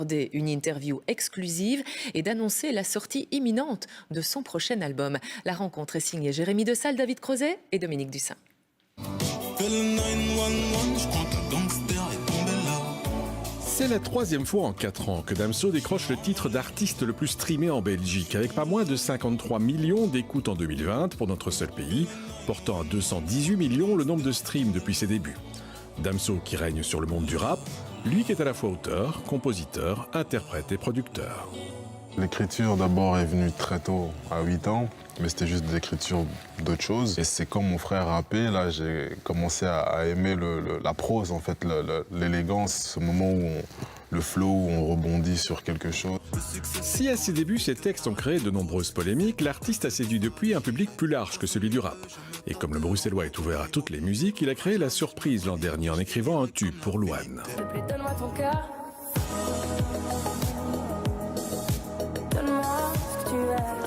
Une interview exclusive et d'annoncer la sortie imminente de son prochain album. La rencontre est signée Jérémy Dessal, David Crozet et Dominique Dussin. C'est la troisième fois en 4 ans que Damso décroche le titre d'artiste le plus streamé en Belgique, avec pas moins de 53 millions d'écoutes en 2020 pour notre seul pays, portant à 218 millions le nombre de streams depuis ses débuts. Damso qui règne sur le monde du rap, lui qui est à la fois auteur, compositeur, interprète et producteur. L'écriture d'abord est venue très tôt, à 8 ans, mais c'était juste de l'écriture d'autres choses. Et c'est quand mon frère rappait, là j'ai commencé à aimer la prose en fait, l'élégance, ce moment où le flow, où on rebondit sur quelque chose. Si à ses débuts ses textes ont créé de nombreuses polémiques, l'artiste a séduit depuis un public plus large que celui du rap. Et comme le bruxellois est ouvert à toutes les musiques, il a créé la surprise l'an dernier en écrivant un tube pour Louane.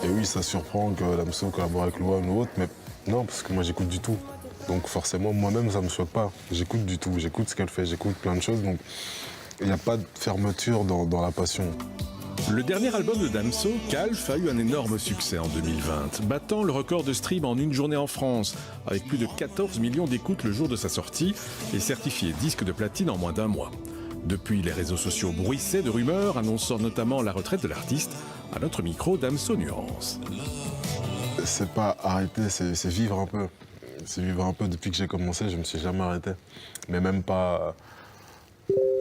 Et oui, ça surprend que Damso collabore avec Louane ou autre, mais non, parce que moi j'écoute du tout. Donc forcément, moi-même, ça me choque pas. J'écoute du tout, j'écoute ce qu'elle fait, j'écoute plein de choses, donc il n'y a pas de fermeture dans la passion. Le dernier album de Damso, Calf, a eu un énorme succès en 2020, battant le record de stream en une journée en France, avec plus de 14 millions d'écoutes le jour de sa sortie et certifié disque de platine en moins d'un mois. Depuis, les réseaux sociaux bruissaient de rumeurs, annonçant notamment la retraite de l'artiste. À notre micro, Damso nuance. C'est pas arrêter, c'est vivre un peu. C'est vivre un peu. Depuis que j'ai commencé, je me suis jamais arrêté. Mais même pas...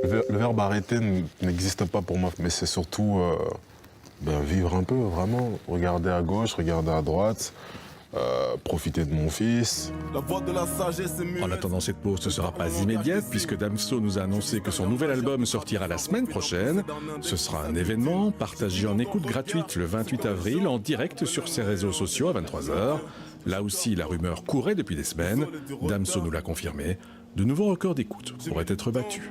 Le verbe arrêter n'existe pas pour moi, mais c'est surtout vivre un peu, vraiment. Regarder à gauche, regarder à droite, profiter de mon fils. En attendant, cette pause ne sera pas immédiate, puisque Damso nous a annoncé que son nouvel album sortira la semaine prochaine. Ce sera un événement partagé en écoute gratuite le 28 avril, en direct sur ses réseaux sociaux à 23h. Là aussi, la rumeur courait depuis des semaines. Damso nous l'a confirmé. De nouveaux records d'écoute pourraient être battus.